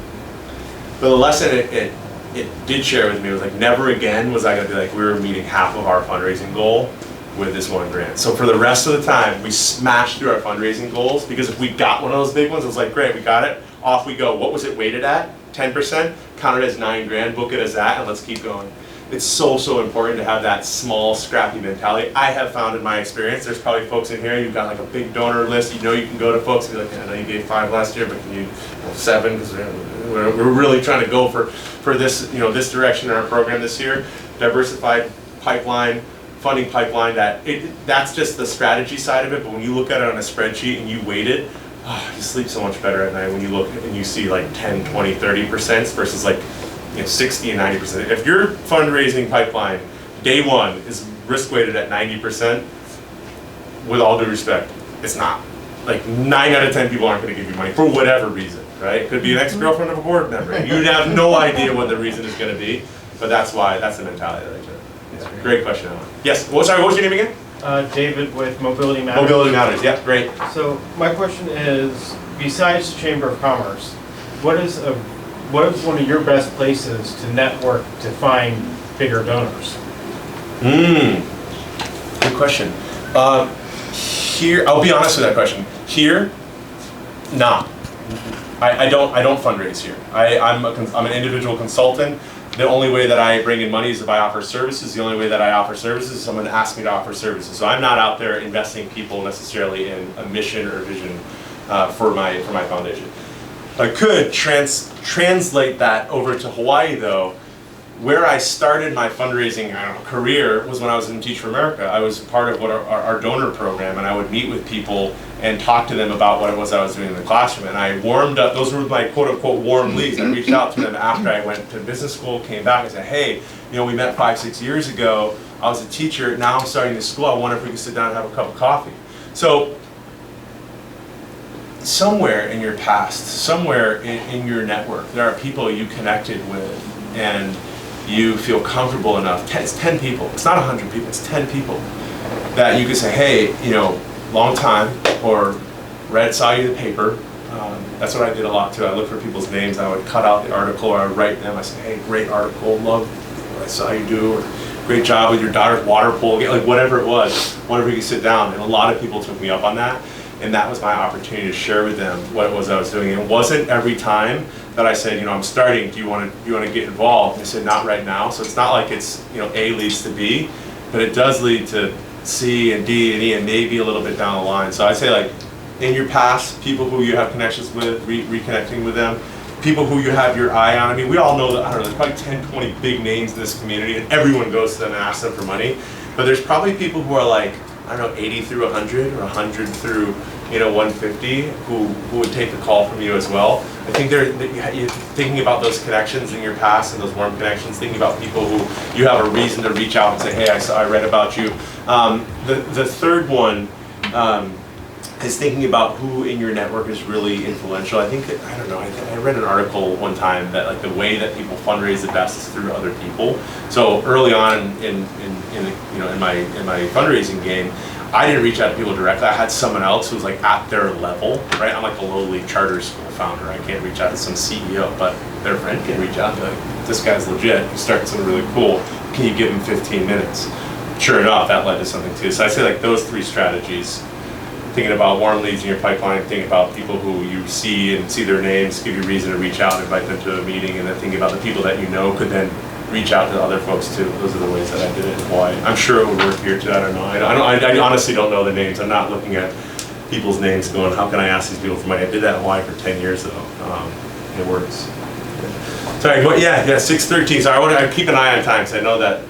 But the lesson it did share with me was like, never again was I gonna be like, we were meeting half of our fundraising goal with this one grant. So for the rest of the time, we smashed through our fundraising goals, because if we got one of those big ones, it was like, great, we got it. off we go. What was it weighted at? 10%? Count it as 9 grand, book it as that, and let's keep going. It's so, so important to have that small, scrappy mentality. I have found in my experience, there's probably folks in here, you've got like a big donor list, you know you can go to folks and be like, I know you gave 5 last year, but can you, 7, because we're really trying to go for this, this direction in our program this year. Diversified pipeline, funding pipeline, that's just the strategy side of it, but when you look at it on a spreadsheet and you weight it, you sleep so much better at night when you look and you see like 10, 20, 30% versus like 60 and 90%. If your fundraising pipeline, day one, is risk weighted at 90%, with all due respect, it's not. Like 9 out of 10 people aren't going to give you money for whatever reason, right? It could be an ex-girlfriend of a board member. And you'd have no idea what the reason is going to be, but that's the mentality right there. Yeah, great question, Alan. Yes, what was your name again? David with Mobility Matters. Mobility Matters, yeah, great. So my question is, besides Chamber of Commerce, what is one of your best places to network to find bigger donors? Good question. Here, I'll be honest with that question. Here, nah. I don't fundraise here. I'm an individual consultant. The only way that I bring in money is if I offer services. The only way that I offer services is someone asks me to offer services. So I'm not out there investing people necessarily in a mission or vision for my foundation. I could translate that over to Hawaii though. Where I started my fundraising career was when I was in Teach for America. I was part of our donor program, and I would meet with people and talk to them about what it was I was doing in the classroom. And I warmed up, those were my quote unquote warm leads. I reached out to them after I went to business school, came back and said, hey, we met 5-6 years ago. I was a teacher, now I'm starting this school. I wonder if we could sit down and have a cup of coffee. So somewhere in your past, somewhere in your network, there are people you connected with and you feel comfortable enough, it's 10 people, it's not 100 people, it's 10 people, that you can say, hey, long time, or saw you in the paper. That's what I did a lot too. I looked for people's names, I would cut out the article, or I would write them, I say, hey, great article, love what I saw you do, or great job with your daughter's water polo, like whatever it was, whenever you could sit down. And a lot of people took me up on that, and that was my opportunity to share with them what it was I was doing. It wasn't every time that I said, I'm starting, do you want to get involved? And they said, not right now. So it's not like it's, A leads to B, but it does lead to C and D and E and maybe a little bit down the line. So I'd say, like, in your past, people who you have connections with, reconnecting with them, people who you have your eye on. I mean, we all know that, I don't know, there's probably 10, 20 big names in this community, and everyone goes to them and asks them for money. But there's probably people who are like, I don't know, 80 through 100 or 100 through 150 who would take a call from you as well. I think you're thinking about those connections in your past and those warm connections, thinking about people who you have a reason to reach out and say, hey, I read about you. The third one is thinking about who in your network is really influential. I think, I read an article one time that like the way that people fundraise the best is through other people. So early on in my fundraising game, I didn't reach out to people directly. I had someone else who was like at their level, right? I'm like a lowly charter school founder. I can't reach out to some CEO, but their friend can reach out to like, this guy's legit. He's starting something really cool. Can you give him 15 minutes? Sure enough, that led to something too. So I'd say like those 3 strategies, thinking about warm leads in your pipeline, thinking about people who you see and see their names, give you reason to reach out, invite them to a meeting, and then thinking about the people that you know could then reach out to other folks too. Those are the ways that I did it in Hawaii. I'm sure it would work here too. I don't know. I honestly don't know the names. I'm not looking at people's names going, how can I ask these people for money? I did that in Hawaii for 10 years though. It works. Sorry, yeah, 6:13. Sorry, I keep an eye on time because I know that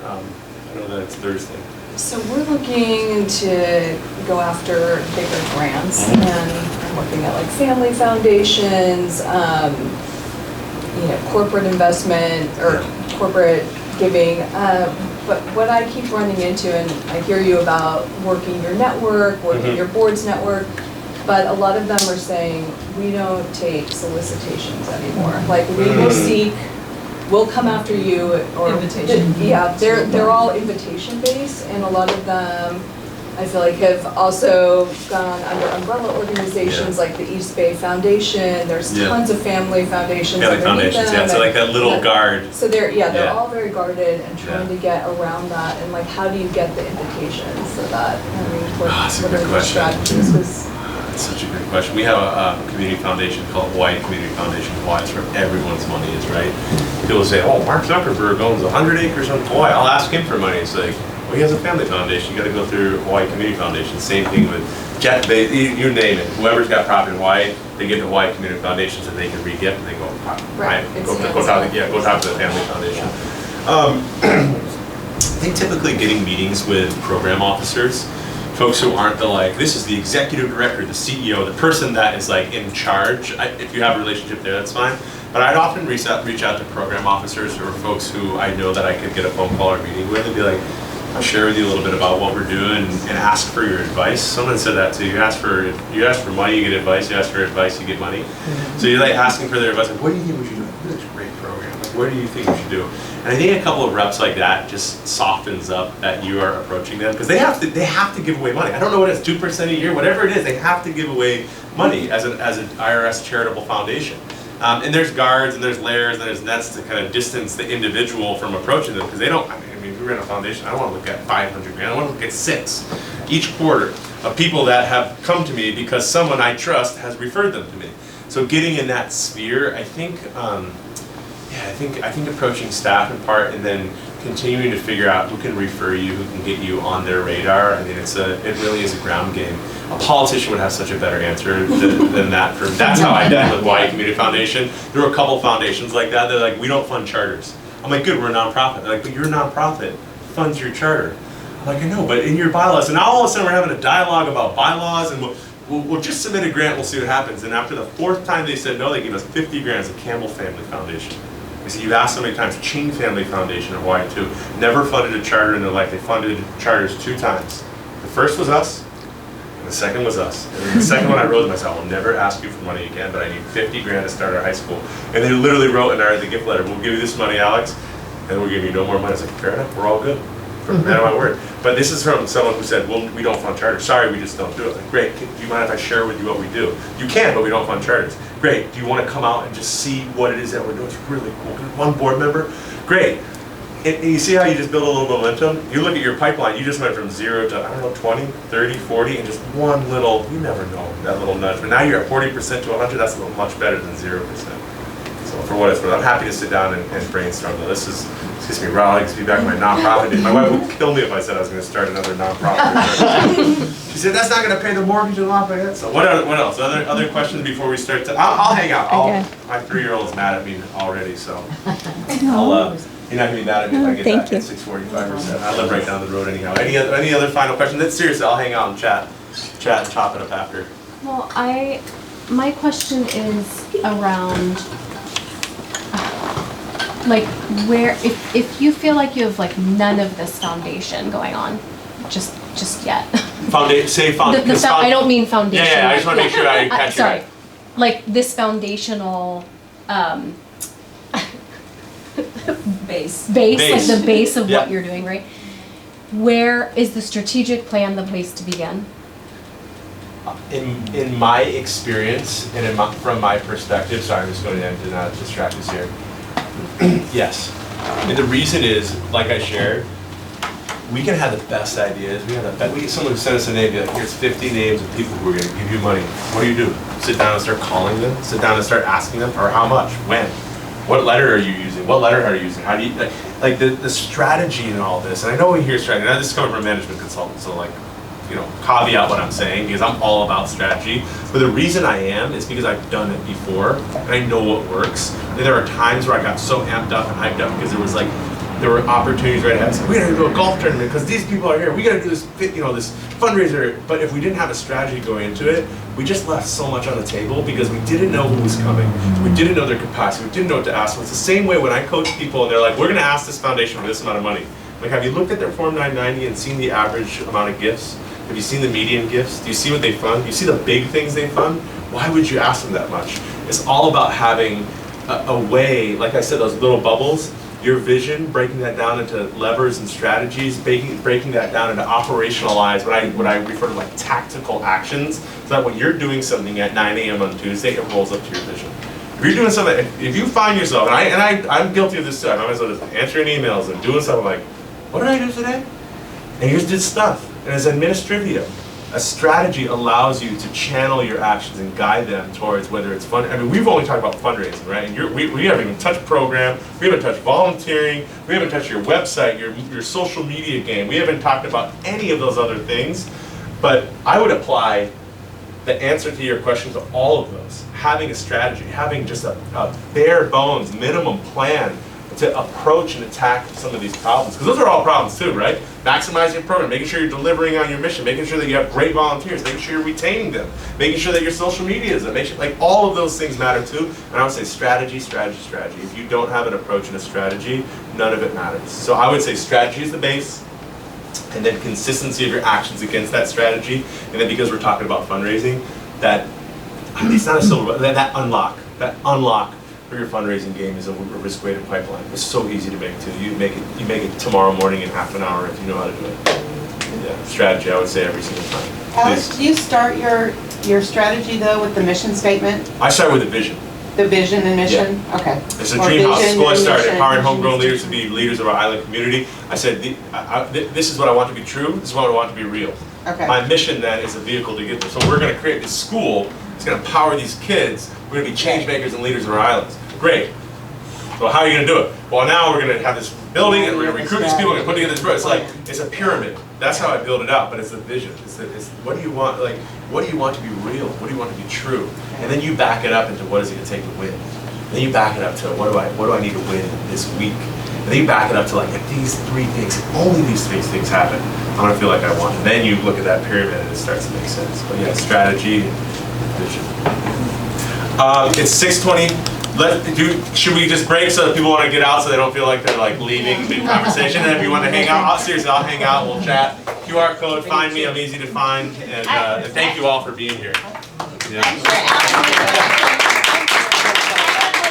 it's Thursday. So we're looking to go after bigger grants, and I'm looking at like family foundations, corporate investment or corporate giving. But what I keep running into, and I hear you about working your network, working your board's network, but a lot of them are saying, we don't take solicitations anymore. Like we will seek, we'll come after you, or Invitation. They're all invitation based, and a lot of them I feel like have also gone under umbrella organizations like the East Bay Foundation. There's tons of family foundations. Yeah, like foundations, so like that little guard. So they're all very guarded and trying to get around that, and like how do you get the invitations so that, what are the strategies? That's such a great question. We have a community foundation called Hawaii Community Foundation Hawaii. It's where everyone's money is, right? People say, oh, Mark Zuckerberg owns 100 acres on Hawaii. I'll ask him for money. It's like, well, he has a family foundation. You got to go through Hawaii Community Foundation. Same thing with Jeff Bezos, you name it. Whoever's got property in Hawaii, they get to Hawaii Community Foundation so they can re-gift and they go, Right. go talk to the family foundation. I think typically getting meetings with program officers, folks who aren't this is the executive director, the CEO, the person that is like in charge. If you have a relationship there, that's fine. But I'd often reach out to program officers or folks who I know that I could get a phone call or meeting with and be like, I'll share with you a little bit about what we're doing and ask for your advice. Someone said that too. You ask for money, you get advice. You ask for advice, you get money. So you're like asking for their advice. Like, what do you think we should do? That's a great program. Like, what do you think we should do? And I think a couple of reps like that just softens up that you are approaching them because they have to give away money. I don't know what it is, 2% a year, whatever it is. They have to give away money as an IRS charitable foundation. And there's guards and there's layers and there's nets to kind of distance the individual from approaching them because they don't. I mean, if we run a foundation, I don't want to look at 500 grand. I want to look at 6 each quarter of people that have come to me because someone I trust has referred them to me. So getting in that sphere, I think. I think approaching staff in part and then continuing to figure out who can refer you, who can get you on their radar. I mean, it really is a ground game. A politician would have such a better answer than that. That's how I did with Hawaii Community Foundation. There were a couple foundations like that. They're like, we don't fund charters. I'm like, good, we're a nonprofit. They're like, but you're a nonprofit. Funds your charter. I'm like, I know, but in your bylaws. And now all of a sudden we're having a dialogue about bylaws and we'll just submit a grant, we'll see what happens. And after the 4th time they said no, they gave us 50 grand as a Campbell Family Foundation. I said, you've asked so many times, Ching Family Foundation of Hawaii too. Never funded a charter in their life. They funded charters 2 times. The first was us, and the second was us. And then the second one I wrote to myself, I'll never ask you for money again, but I need 50 grand to start our high school. And they literally wrote in the gift letter, we'll give you this money, Alex, and we'll give you no more money. I was like, fair enough, we're all good. From man of my word. But this is from someone who said, well, we don't fund charters. Sorry, we just don't do it. Like, great, do you mind if I share with you what we do? You can, but we don't fund charters. Great, do you want to come out and just see what it is that we're doing? It's really cool. One board member? Great. And you see how you just build a little momentum? You look at your pipeline, you just went from 0 to, I don't know, 20, 30, 40, and just one little, you never know, that little nudge. But now you're at 40% to 100, that's a little much better than 0%. So for what it's worth, I'm happy to sit down and brainstorm. This gets me raw, it gets me back to my nonprofit days. My wife would kill me if I said I was going to start another nonprofit. She said, that's not going to pay the mortgage in Lafayette. So what else? Other questions before we start? I'll hang out. My 3-year-old's mad at me already, so you're not going to be mad at me if I get back at 6:45 or 7. I live right down the road anyhow. Any other final questions? Seriously, I'll hang out and chat and chop it up after. Well, my question is around like where if you feel like you have like none of this foundation going on just yet. I don't mean foundation. Yeah, I just want to make sure I catch you. Sorry. Like this foundational Base. like the base of what you're doing, right? Where is the strategic plan the place to begin? In my experience and from my perspective, sorry, I'm just going to not distract us here. Yes. And the reason is, like I shared, we can have the best ideas. We get someone who sent us a name, be like, here's 50 names of people who are going to give you money. What do? Sit down and start calling them? Sit down and start asking them, or how much? When? What letter are you using? What letter are you using? How do you, like the strategy in all this, and I know we hear strategy, now this is coming from a management consultant, so like, caveat what I'm saying, because I'm all about strategy. But the reason I am is because I've done it before, and I know what works. And there are times where I got so amped up and hyped up because there were opportunities right ahead. I said, we gotta do a golf tournament because these people are here. We gotta do this, this fundraiser. But if we didn't have a strategy going into it, we just left so much on the table because we didn't know who was coming. We didn't know their capacity. We didn't know what to ask them. It's the same way when I coach people and they're like, we're gonna ask this foundation for this amount of money. Like, have you looked at their Form 990 and seen the average amount of gifts? Have you seen the median gifts? Do you see what they fund? Do you see the big things they fund? Why would you ask them that much? It's all about having a way, like I said, those little bubbles, your vision, breaking that down into levers and strategies, breaking that down into operationalized, what I refer to like tactical actions, so that when you're doing something at 9 a.m. on Tuesday, it rolls up to your vision. If you're doing something, if you find yourself, and I'm guilty of this too, I might as well just answering emails and doing something like, what did I do today? And you just did stuff. And it's administrivia. A strategy allows you to channel your actions and guide them towards whether it's fun. I mean, we've only talked about fundraising, right? And we haven't even touched program, we haven't touched volunteering, we haven't touched your website, your social media game. We haven't talked about any of those other things. But I would apply the answer to your question to all of those. Having a strategy, having just a bare bones minimum plan to approach and attack some of these problems. Because those are all problems too, right? Maximizing your program, making sure you're delivering on your mission, making sure that you have great volunteers, making sure you're retaining them, making sure that your social media is, like all of those things matter too. And I would say strategy, strategy, strategy. If you don't have an approach and a strategy, none of it matters. So I would say strategy is the base, and then consistency of your actions against that strategy. And then because we're talking about fundraising, that it's not a silver, that unlock for your fundraising game is a risk-weighted pipeline. It's so easy to make too. You make it tomorrow morning in half an hour if you know how to do it. Yeah, strategy, I would say every single time. Alex, do you start your strategy though with the mission statement? I start with a vision. The vision and mission? Okay. It's a Or dream house. vision, School I started, mission, empowering homegrown vision, leaders to be leaders of our island community. I said, this is what I want to be true, this is what I want to be real. Okay. My mission then is a vehicle to get there. So we're going to create this school, it's going to empower these kids, we're going to be change makers and leaders of our islands. Great. Well, how are you going to do it? Well, now we're going to have this building and we're going to recruit these people, we're going to put together this program. It's a pyramid. That's how I build it out, but it's a vision. It's what do you want, what do you want to be real? What do you want to be true? And then you back it up into what is it going to take to win? And then you back it up to what do I need to win this week? And then you back it up to if these three things, if only these three things happen, I'm going to feel like I want. And then you look at that pyramid and it starts to make sense. But yeah, strategy and vision. It's 6:20. Should we just break so that people want to get out so they don't feel like they're leaving mid-conversation? And if you want to hang out, seriously, I'll hang out, we'll chat. QR code, find me, I'm easy to find. And thank you all for being here. Yeah. I'm sure Alan would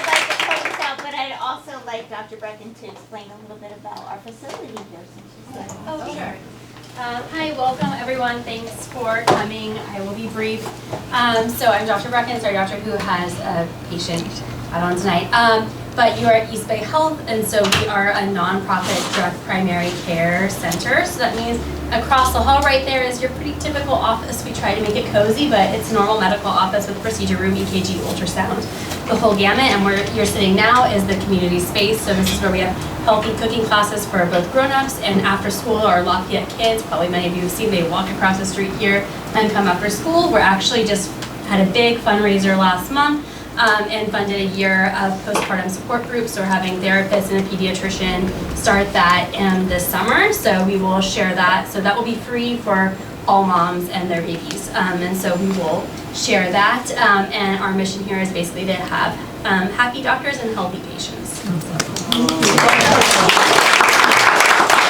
like to close out, but I'd also like Dr. Brecken to explain a little bit about our facility here since she's there. Oh, sure. Hi, welcome everyone. Thanks for coming. I will be brief. So I'm Dr. Brecken, our doctor who has a patient out on tonight. But you are at East Bay Health, and so we are a nonprofit drug primary care center. So that means across the hall right there is your pretty typical office. We try to make it cozy, but it's a normal medical office with procedure room, EKG, ultrasound, the whole gamut. And where you're sitting now is the community space. So this is where we have healthy cooking classes for both grown-ups and after school. Our Lafayette kids, probably many of you have seen, they walk across the street here and come after school. We're actually just had a big fundraiser last month. And funded a year of postpartum support groups. So we're having therapists and a pediatrician start that this summer. So we will share that. So that will be free for all moms and their babies. And so we will share that. And our mission here is basically to have happy doctors and healthy patients.